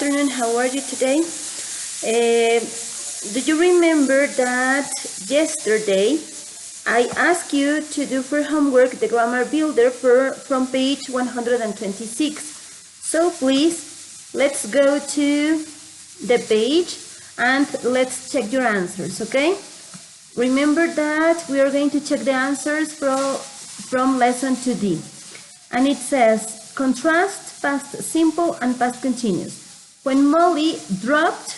afternoon. How are you today? Do you remember that yesterday I asked you to do for homework the grammar builder from page 126? So please, let's go to the page and let's check your answers, okay? Remember that we are going to check the answers from lesson 2D. And it says, contrast past simple and past continuous. When Molly dropped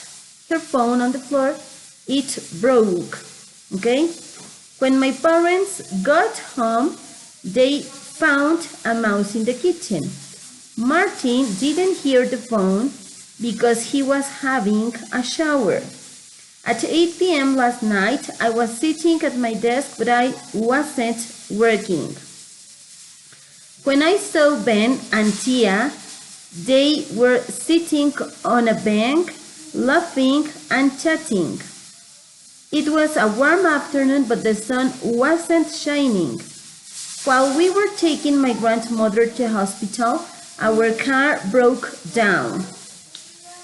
her phone on the floor, it broke, okay? When my parents got home, they found a mouse in the kitchen. Martin didn't hear the phone because he was having a shower. At 8 p.m. last night, I was sitting at my desk, but I wasn't working. When I saw Ben and Tia, they were sitting on a bank, laughing and chatting. It was a warm afternoon, but the sun wasn't shining. While we were taking my grandmother to hospital, our car broke down.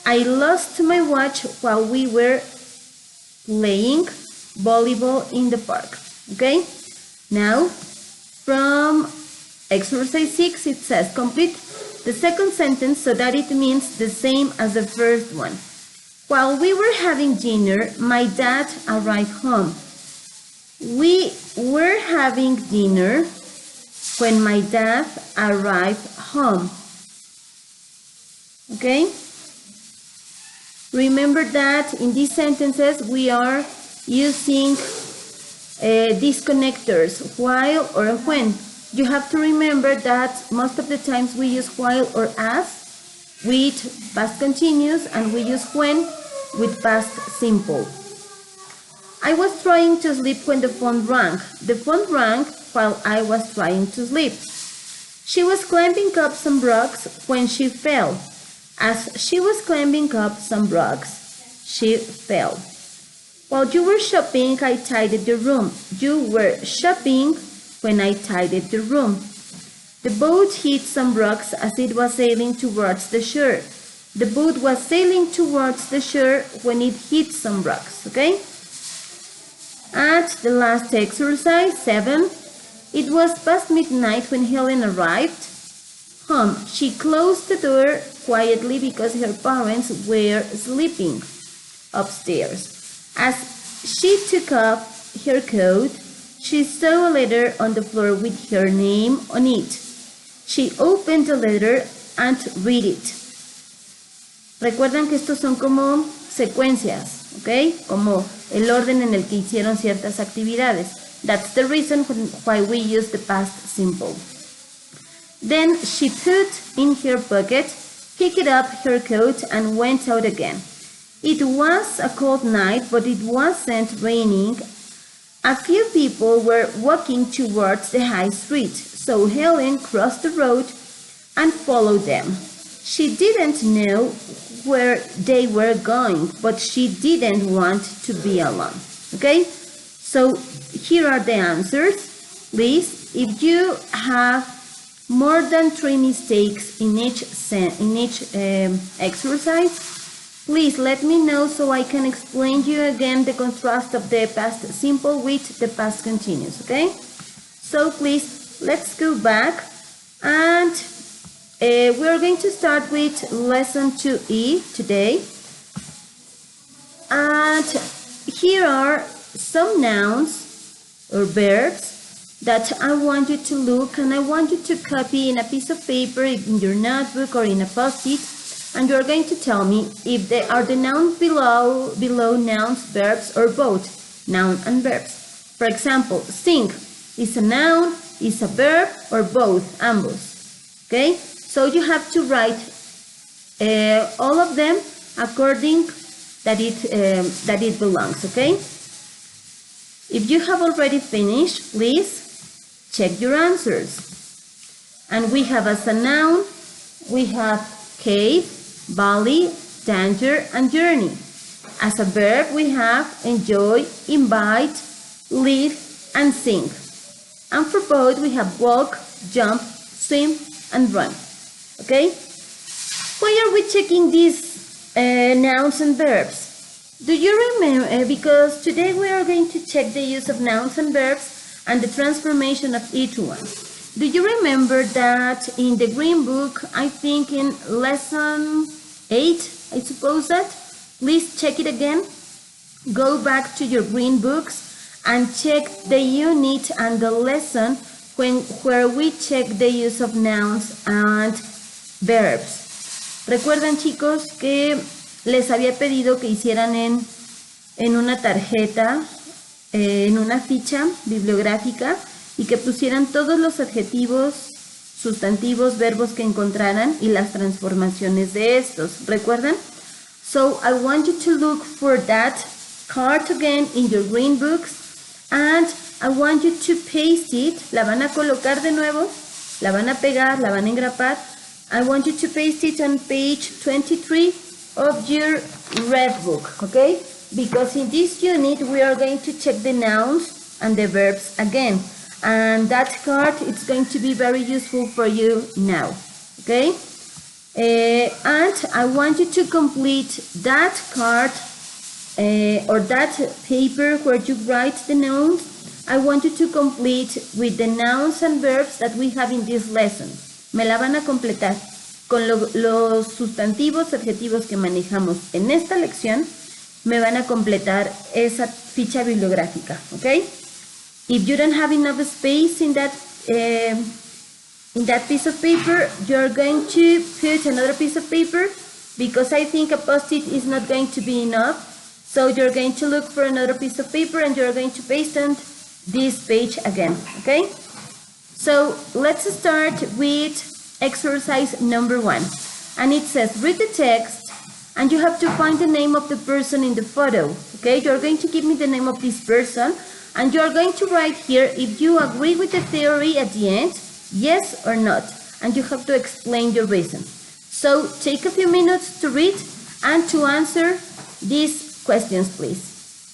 I lost my watch while we were playing volleyball in the park. Okay? Now, from exercise 6, it says, complete the second sentence so that it means the same as the first one. While we were having dinner, my dad arrived home. We were having dinner when my dad arrived home. Okay? Remember that in these sentences we are using these connectors, while or when. You have to remember that most of the times we use while or as with past continuous, and we use when with past simple. I was trying to sleep when the phone rang. The phone rang while I was trying to sleep. She was climbing up some rocks when she fell. As she was climbing up some rocks, she fell. While you were shopping, I tidied the room. You were shopping when I tidied the room. The boat hit some rocks as it was sailing towards the shore. The boat was sailing towards the shore when it hit some rocks, okay? At the last exercise, 7, it was past midnight when Helen arrived home. She closed the door quietly because her parents were sleeping upstairs. As she took off her coat, she saw a letter on the floor with her name on it. She opened the letter and read it. Recuerdan que estos son como secuencias, ¿ok? Como el orden en el que hicieron ciertas actividades. That's the reason why we use the past simple. Then she put in her pocket, picked up her coat and went out again. It was a cold night, but it wasn't raining. A few people were walking towards the high street, so Helen crossed the road and followed them. She didn't know where they were going, but she didn't want to be alone. Okay? So here are the answers. Please, if you have more than 3 mistakes in each exercise, please let me know so I can explain you again the contrast of the past simple with the past continuous, okay? So please, let's go back and we're going to start with lesson 2E today. And here are some nouns or verbs that I want you to look, and I want you to copy in a piece of paper, in your notebook or in a post-it, and you're going to tell me if they are the nouns below nouns, verbs, or both noun and verbs. For example, sing is a noun, is a verb, or both, ambos. Okay? So you have to write all of them according that it belongs, okay? If you have already finished, please check your answers. And we have as a noun, we have cave, valley, danger, and journey. As a verb, we have enjoy, invite, live, and sing. And for both, we have walk, jump, swim, and run. Okay? Why are we checking these nouns and verbs. Do you remember, because today we are going to check the use of nouns and verbs and the transformation of each one. Do you remember that in the green book, I think in lesson 8, I suppose that? Please check it again. Go back to your green books and check the unit and the lesson where we check the use of nouns and verbs. Recuerdan, chicos, que les había pedido que hicieran en una tarjeta, en una ficha bibliográfica, y que pusieran todos los adjetivos, sustantivos, verbos que encontraran y las transformaciones de estos. ¿Recuerdan? So I want you to look for that card again in your green books, and I want you to paste it. La van a colocar de nuevo, la van a pegar, la van a engrapar. I want you to paste it on page 23 of your red book, okay? Because in this unit we are going to check the nouns and the verbs again. And that card is going to be very useful for you now, okay? And I want you to complete that card or that paper where you write the nouns. I want you to complete with the nouns and verbs that we have in this lesson. Me la van a completar con los sustantivos, adjetivos que manejamos en esta lección. Me van a completar esa ficha bibliográfica, ¿ok? If you don't have enough space in that piece of paper, you're going to put another piece of paper, because I think a post-it is not going to be enough. So you're going to look for another piece of paper and you're going to paste on this page again, okay? So let's start with exercise number 1. And it says, read the text and you have to find the name of the person in the photo, okay? You're going to give me the name of this person and you're going to write here if you agree with the theory at the end, yes or not. And you have to explain your reason. So take a few minutes to read and to answer these questions, please.